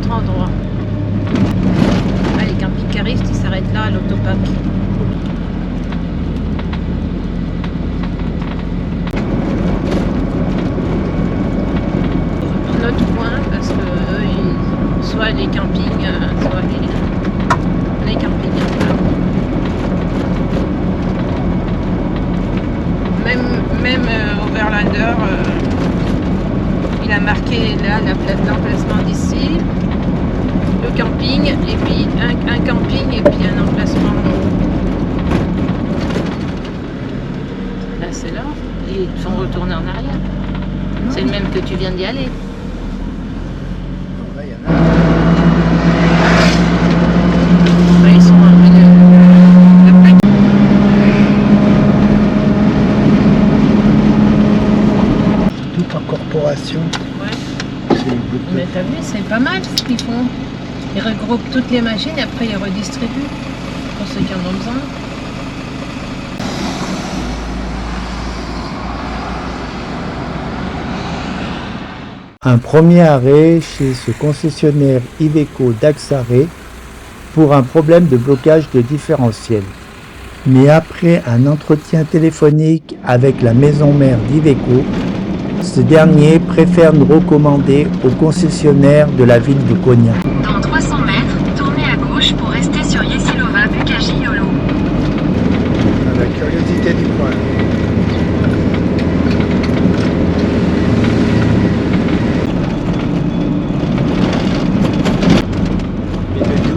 autre endroit. Ah, les camping-caristes, ils s'arrêtent là à l'autopark. Notre coin, parce que eux, soit les campings, soit les campings. Même Overlander, il a marqué là l'emplacement d'ici, le camping, et puis un camping, et puis un emplacement. Là, c'est là. Et ils font retourner en arrière. C'est le même que tu viens d'y aller. Là, il y en a. Ouais, ils sont Tout en corporation. Ouais. C'est les blocs. Mais t'as vu, c'est pas mal ce qu'ils font. Ils regroupent toutes les machines et après ils redistribuent pour ceux qui en ont besoin. Un premier arrêt chez ce concessionnaire Iveco d'Axaré pour un problème de blocage de différentiel. Mais après un entretien téléphonique avec la maison mère d'Iveco, ce dernier préfère nous recommander au concessionnaire de la ville de Konya. Dans 300 mètres, tournez à gauche pour rester sur Yesilova Bukaji Yolo. La curiosité du coin.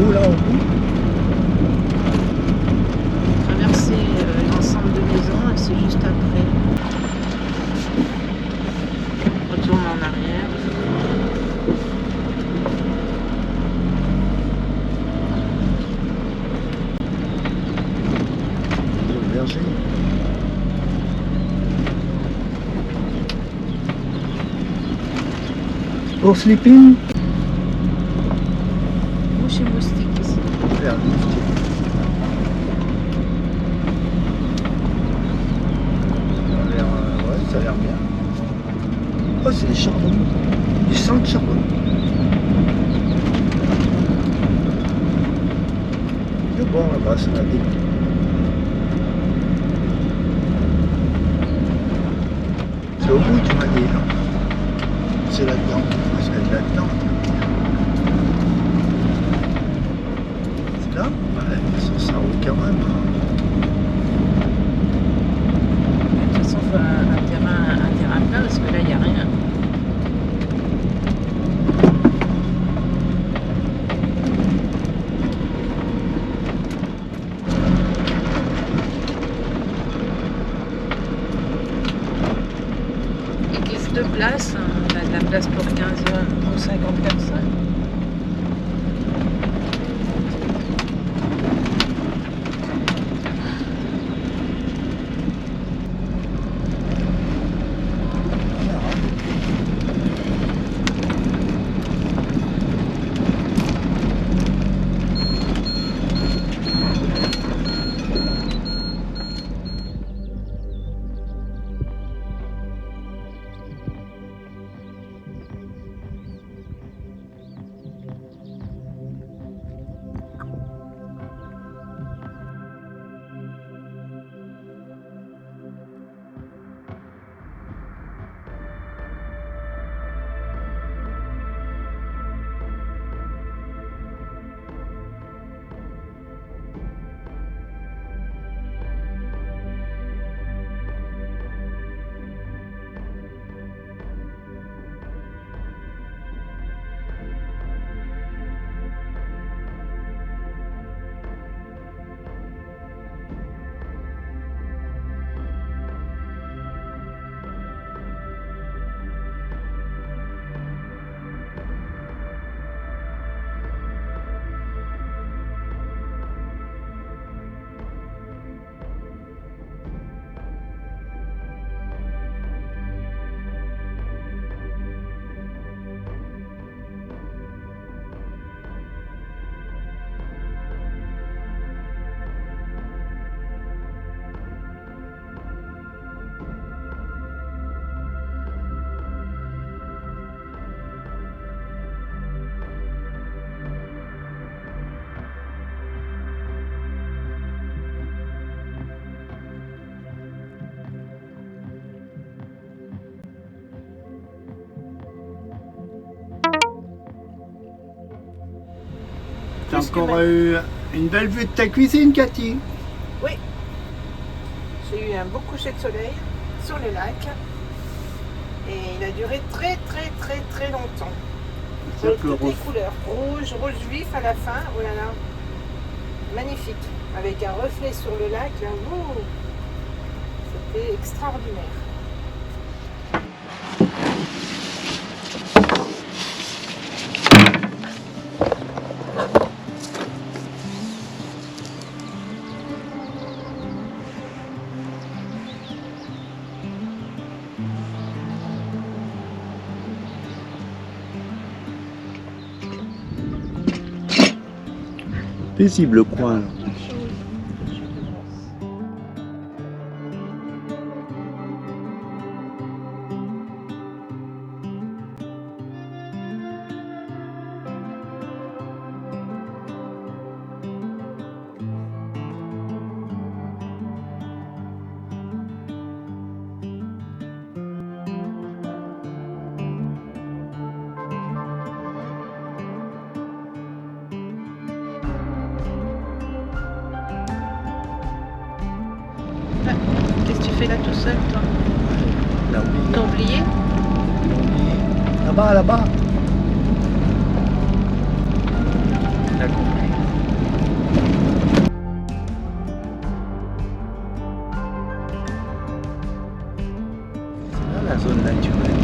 Où là au bout? Traverser l'ensemble de maisons et c'est juste après. Retourne en arrière. Berger. Pour sleeping? Mouche et moustique ici. Vers le moustique. Ça a l'air bien. Oh, c'est des charbons. Du sang de charbon. C'est bon là-bas, ça va bien. C'est au bout, tu m'as dit, non? C'est là-dedans. Parce que c'est là-dedans. C'est là? Ouais, ça roule quand même. De toute façon, il faut un terrain plat parce que là, il n'y a rien. Il reste deux places. T'as de la place pour 15 ou 50 personnes. T'as plus que encore ma- eu une belle vue de ta cuisine, Cathy. Oui. J'ai eu un beau coucher de soleil sur le lac. Et il a duré très longtemps. C'est que Toutes les couleurs. Rouge vif à la fin. Oh là là. Magnifique. Avec un reflet sur le lac. Là, ouh. C'était extraordinaire. paisible coin. Là. Qu'est-ce que tu fais là tout seul, toi? Là, oui. T'as oublié? Là-bas, là-bas. On a compris. C'est là la zone naturelle.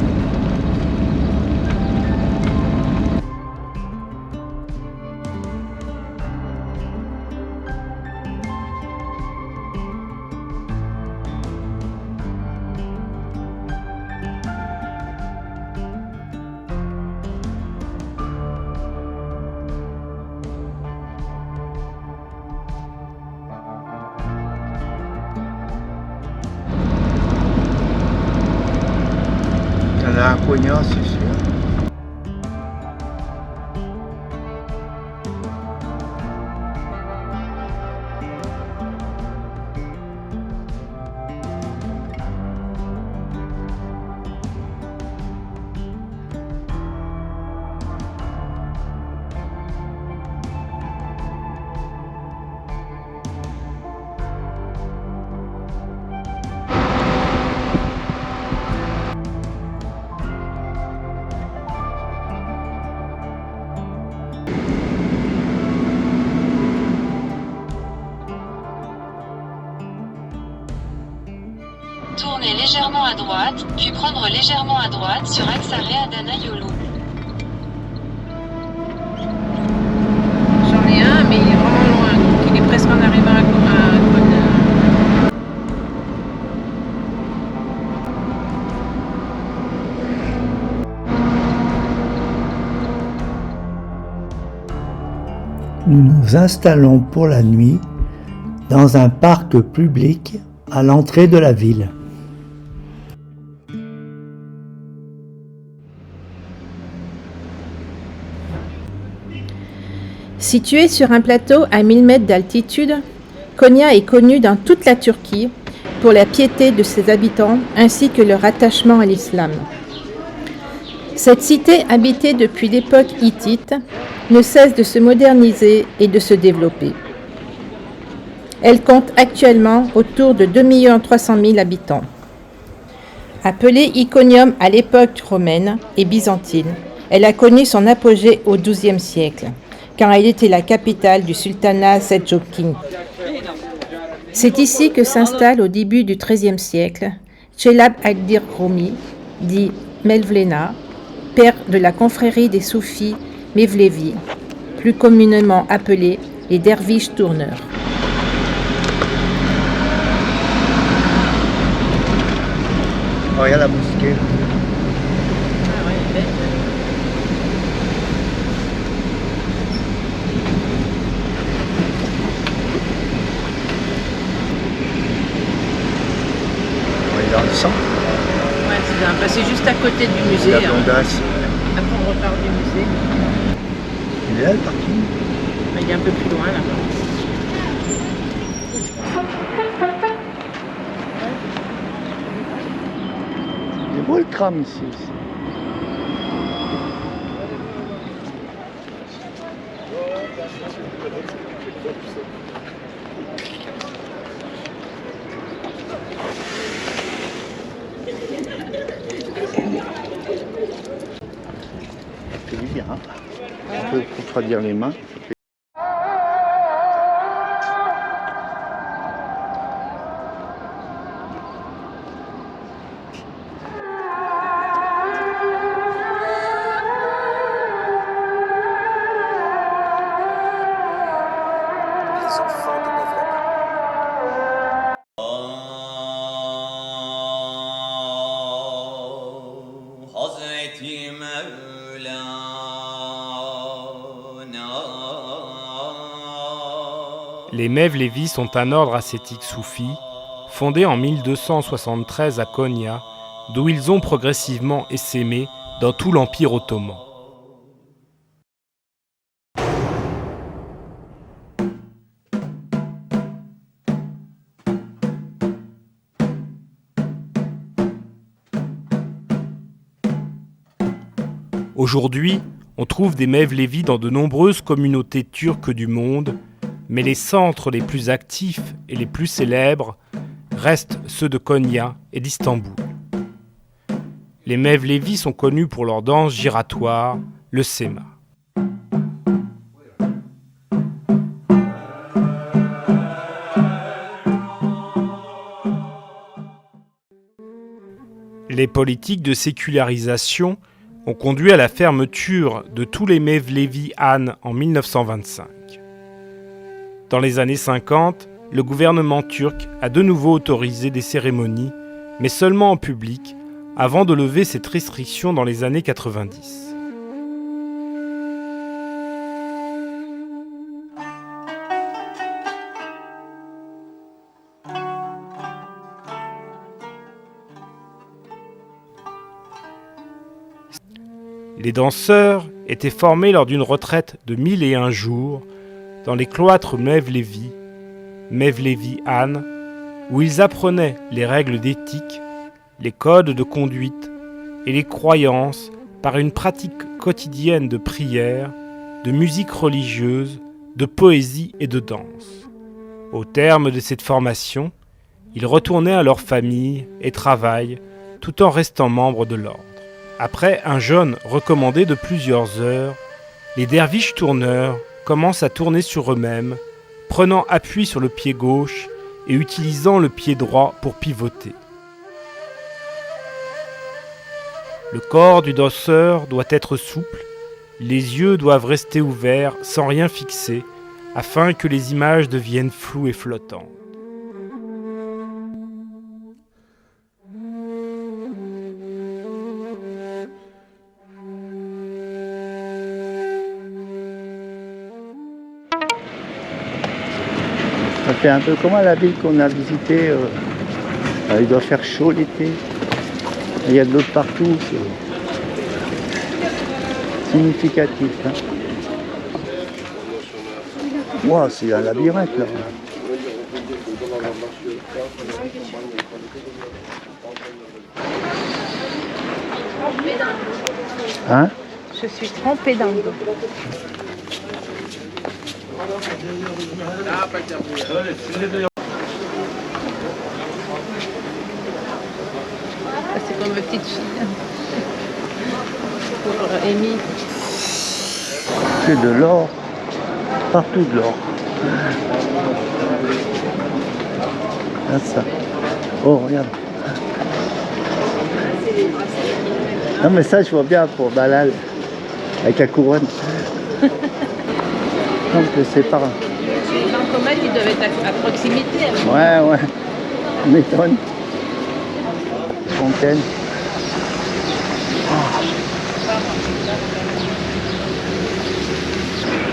T'en as un poignard, c'est sûr. Tournez légèrement à droite, puis prendre légèrement à droite sur Axaré Adana Yolo. J'en ai un, mais il est vraiment loin. Donc il est presque en arrivant à Cône. Nous nous installons pour la nuit dans un parc public à l'entrée de la ville. Située sur un plateau à 1000 mètres d'altitude, Konya est connue dans toute la Turquie pour la piété de ses habitants ainsi que leur attachement à l'islam. Cette cité, habitée depuis l'époque hittite, ne cesse de se moderniser et de se développer. Elle compte actuellement autour de 2 300 000 habitants. Appelée Iconium à l'époque romaine et byzantine, elle a connu son apogée au XIIe siècle, quand elle était la capitale du sultanat seldjoukide. C'est ici que s'installe au début du XIIIe siècle Chelab ad-Din Rumi, dit Mevlena, père de la confrérie des soufis Mevlevi, plus communément appelés les derviches tourneurs. Oh, regarde la mosquée. On est dans le centre. Ouais, c'est juste à côté du musée. La Hein. Blondasse. Après on repart du musée. Il est là le parking. Il est un peu plus loin là-bas. Il est beau le tram ici aussi. Ça fait du bien, hein. Un peu pour refroidir les mains. Les enfants de Mevlana. Les Mevlevi sont un ordre ascétique soufi, fondé en 1273 à Konya, d'où ils ont progressivement essaimé dans tout l'Empire ottoman. Aujourd'hui, on trouve des Mevlevi dans de nombreuses communautés turques du monde, mais les centres les plus actifs et les plus célèbres restent ceux de Konya et d'Istanbul. Les Mevlevi sont connus pour leur danse giratoire, le sema. Les politiques de sécularisation ont conduit à la fermeture de tous les Mevlevi Han en 1925. Dans les années 50, le gouvernement turc a de nouveau autorisé des cérémonies, mais seulement en public, avant de lever cette restriction dans les années 90. Les danseurs étaient formés lors d'une retraite de 1001 jours dans les cloîtres Mevlevi, Mevlevi Han, où ils apprenaient les règles d'éthique, les codes de conduite et les croyances par une pratique quotidienne de prière, de musique religieuse, de poésie et de danse. Au terme de cette formation, ils retournaient à leur famille et travail tout en restant membres de l'ordre. Après un jeûne recommandé de plusieurs heures, les derviches tourneurs commencent à tourner sur eux-mêmes, prenant appui sur le pied gauche et utilisant le pied droit pour pivoter. Le corps du danseur doit être souple, les yeux doivent rester ouverts sans rien fixer, afin que les images deviennent floues et flottantes. Ça fait un peu comme à la ville qu'on a visitée. Il doit faire chaud l'été. Il y a de l'eau partout. C'est significatif. Hein. Wow, c'est un labyrinthe là. Hein? Je suis trempée dans l'eau. C'est comme ma petite fille. Pour Amy. C'est de l'or. Partout de l'or. Regarde ça. Oh, regarde. Non mais ça je vois bien pour Balal. Avec la couronne. Donc c'est pas. Les bancomates, ils doivent être à proximité. Ouais, ouais. On m'étonne. Fontaine.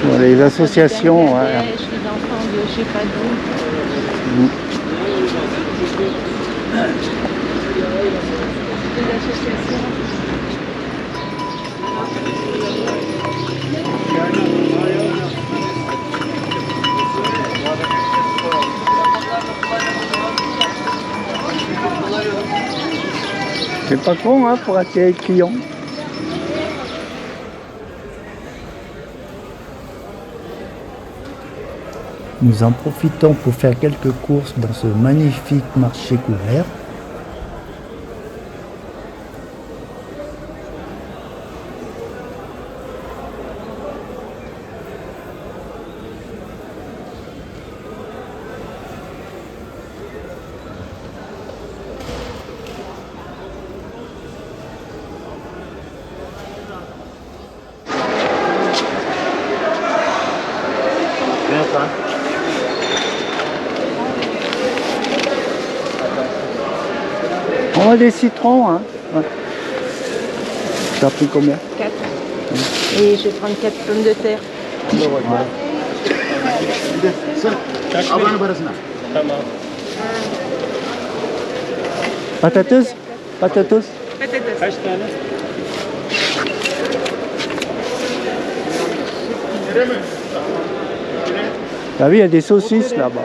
Bon, les associations. Ouais. Les enfants de je sais pas d'où. Les associations. C'est pas con hein, pour attirer les clients. Nous en profitons pour faire quelques courses dans ce magnifique marché couvert. On a des citrons, hein. Ouais. Ça a pris combien? 4. Et je vais prendre 4 pommes de terre. Patates? Patates? Patates. T'as vu, il y a des saucisses là-bas.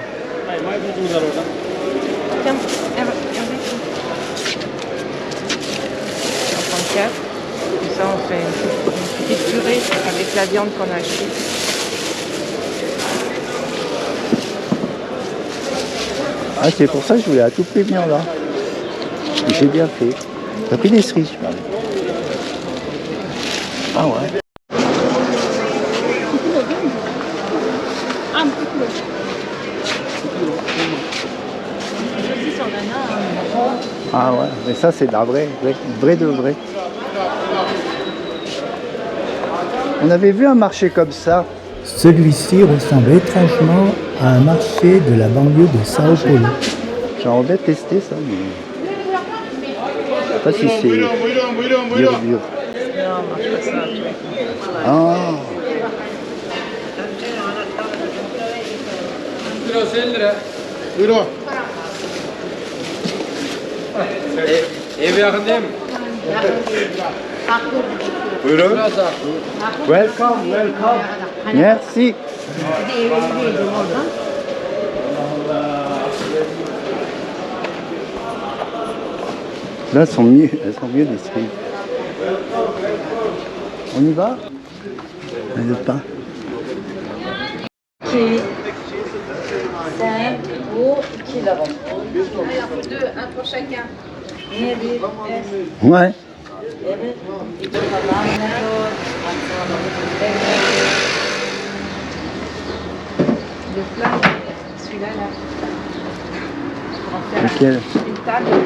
Tiens, Hervé. On prend 4. Et ça, on fait une petite purée avec la viande qu'on a achetée. Ah, c'est pour ça que je voulais à tout prix venir là. J'ai bien fait. T'as pris des cerises, je parle. Ah ouais. Ah ouais, mais ça c'est de la vraie de vrai. On avait vu un marché comme ça. Celui-ci ressemble étrangement à un marché de la banlieue de Sao Paulo. J'aimerais bien tester ça, mais je sais pas si c'est dur. Non, mange pas ça. Ah. Evi yakındayım. Welcome. Merci. Là, elles sont mieux les cerises. On y va? On ne veut pas. 5 au kilo. Alors, 2, 1 pour chacun. Ouais. Le plat, celui-là, là. Pour en faire Lequel? une table.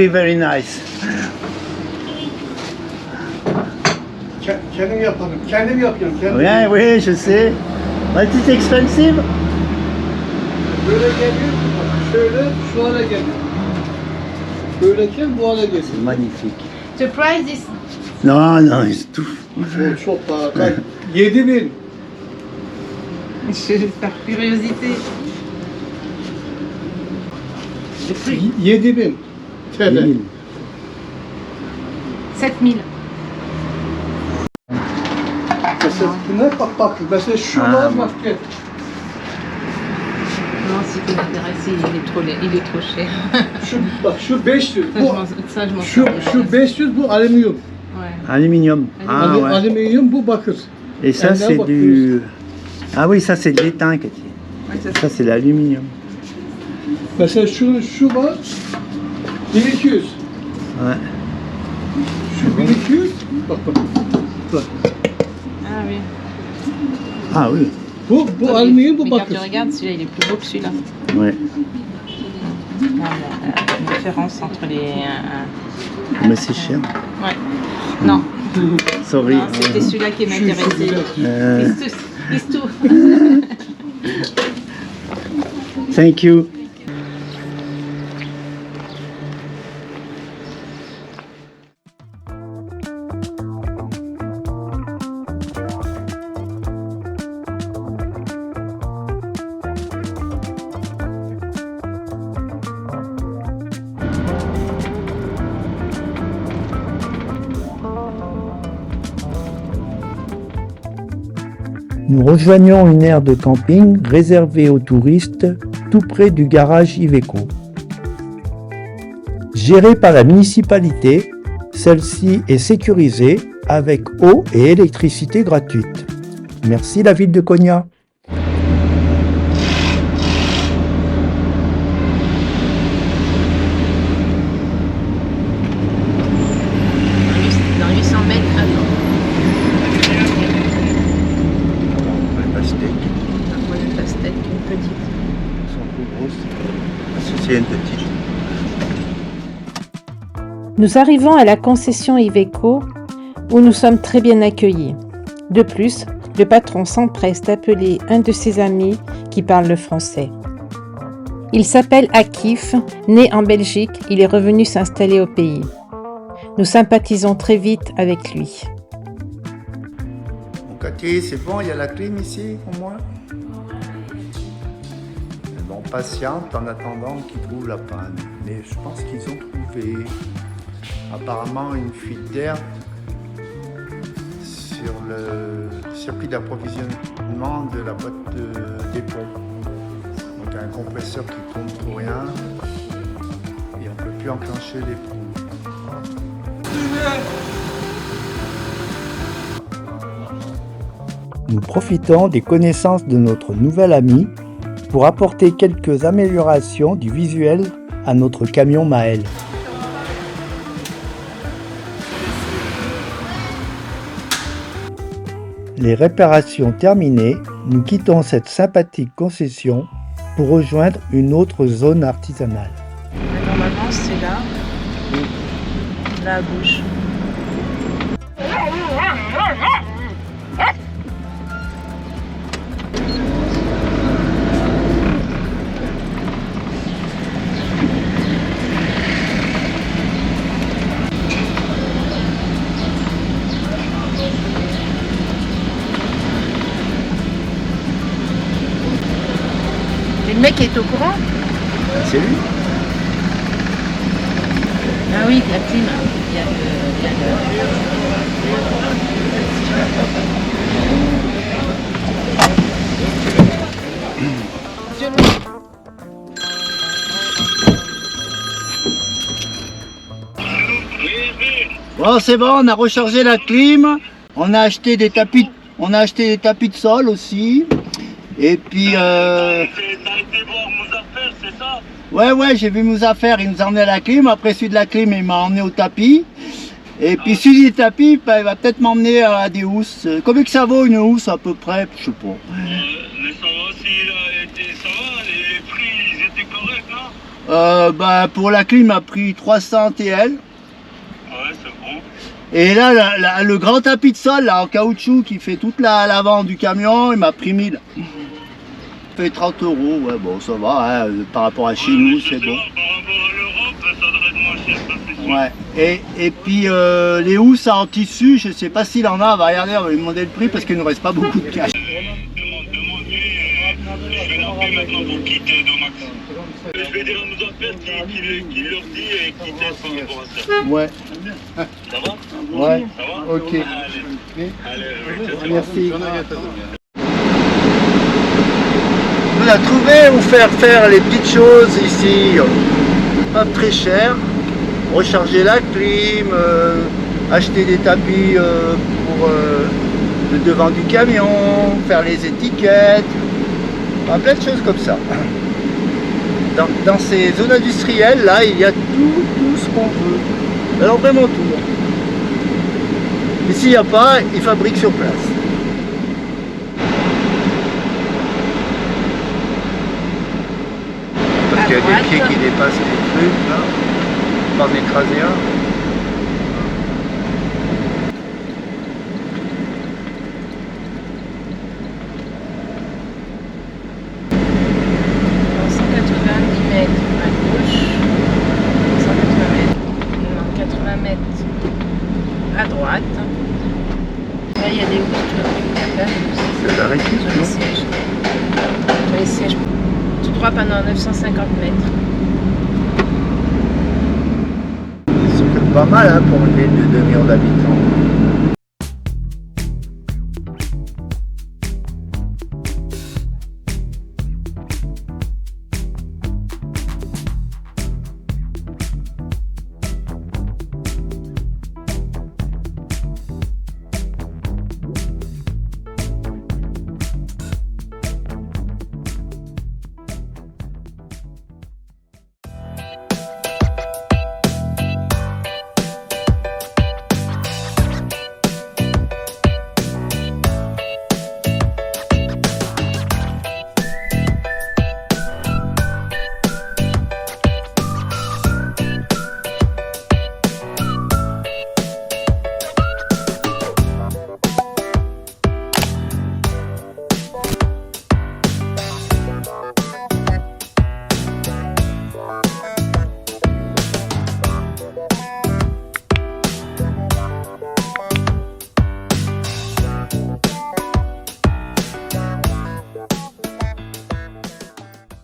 Very nice. Kendim yaparım. Kendim yapıyorum. Oui, je sais. But it's expensive. Böyle geliyor. Şöyle şu hale geliyor. Böyleyken bu hale geliyor. Magnifique. The price is Non, c'est tout. Çok pahalı. Kaç? 7.000. par curiosité. Le prix 7.000 TL. 7000. Mesela bunlar bak. Mesela şunlar bak gel. Non, si tu m'intéresses, il est trop cher. Şu 500. Ça, je m'en Şu 500 bu alüminyum. Ouais. Aluminium. Ah ouais. Alüminyum bu bakır. Et ça, Là, c'est on va du... Ah oui, ça, c'est de l'étain, Cathy. Ouais, Ça, c'est l'aluminium. Mesela şu var 1200. Ouais. Şu 1200. Bak. Ah oui. Ah oui. Bu alüminyum bu Mais quand bakır. tu regardes, celui-là, il est plus beau que celui-là. Ouais. La différence entre les... Mais c'est cher. Ouais. Non, Sorry. non, c'était celui-là qui m'intéressait. Euh, It's tout. Thank you. Nous rejoignons une aire de camping réservée aux touristes tout près du garage Iveco. Gérée par la municipalité, celle-ci est sécurisée avec eau et électricité gratuite. Merci la ville de Konya. Dans 800 mètres, Les pastèques on voit une pastèque, une petite. sont trop grosses. Ceci est une petite. Nous arrivons à la concession Iveco où nous sommes très bien accueillis. De plus, le patron s'empresse d'appeler un de ses amis qui parle le français. Il s'appelle Akif, né en Belgique, il est revenu s'installer au pays. Nous sympathisons très vite avec lui. Bon, Cathy, c'est bon, il y a la clim ici au moins. Bon, patiente en attendant qu'ils trouvent la panne. Mais je pense qu'ils ont trouvé apparemment une fuite d'air sur le circuit d'approvisionnement de la boîte des pompes. Donc un compresseur qui tourne pour rien et on ne peut plus enclencher les pompes. Nous profitons des connaissances de notre nouvel ami pour apporter quelques améliorations du visuel à notre camion Maël. Les réparations terminées, nous quittons cette sympathique concession pour rejoindre une autre zone artisanale. Normalement, c'est là. Là à gauche. Et le mec est au courant? C'est lui? Ah oui, la clim. Il y a Bon, c'est bon, on a rechargé la clim, on a acheté des tapis de sol aussi. Et puis T'as été voir Mouzaffer, c'est ça? ouais, j'ai vu Mouzaffer, il nous a emmené à la clim, après celui de la clim, il m'a emmené au tapis. Et puis celui du tapis, bah, il va peut-être m'emmener à des housses. Combien que ça vaut une housse à peu près? Je sais pas. Mais ça va, s'il a été, ça va, les prix, ils étaient corrects, là? Bah, pour la clim, il m'a pris 300 TL. Ouais, c'est bon. Et là, le grand tapis de sol là, en caoutchouc qui fait toute l'avant du camion, il m'a pris 1000. Ça fait 30 €, ouais, bon, ça va, hein, par rapport à chez nous, c'est bon. Par rapport à l'Europe, ça devrait être moins cher, ça c'est sûr. Ouais, et puis les housses en tissu, je sais pas s'il en a, on va regarder, on va lui demander le prix parce qu'il ne nous reste pas beaucoup de cash. Demande-lui, je vais l'appeler maintenant pour quitter Domax. Je vais dire à Mouzaffer qu'il leur dit et qu'il teste par rapport à ça. Ouais. Ça va? Ouais, Ça va? ok. Allez, Merci. On a trouvé où faire les petites choses ici, pas très cher. Recharger la clim, acheter des tapis pour le devant du camion, faire les étiquettes, enfin, plein de choses comme ça. Dans ces zones industrielles, là, il y a tout ce qu'on veut. Alors vraiment tout. Et s'il n'y a pas, ils fabriquent sur place. Parce qu'il y a des pieds qui dépassent les trucs, là. Pas en écraser un. À droite. Là, il y a des housses. C'est la réquise, Sur les non? sièges. Sur les sièges. Tout droit pendant 950 mètres. C'est pas mal hein, pour une ville de 2 millions d'habitants.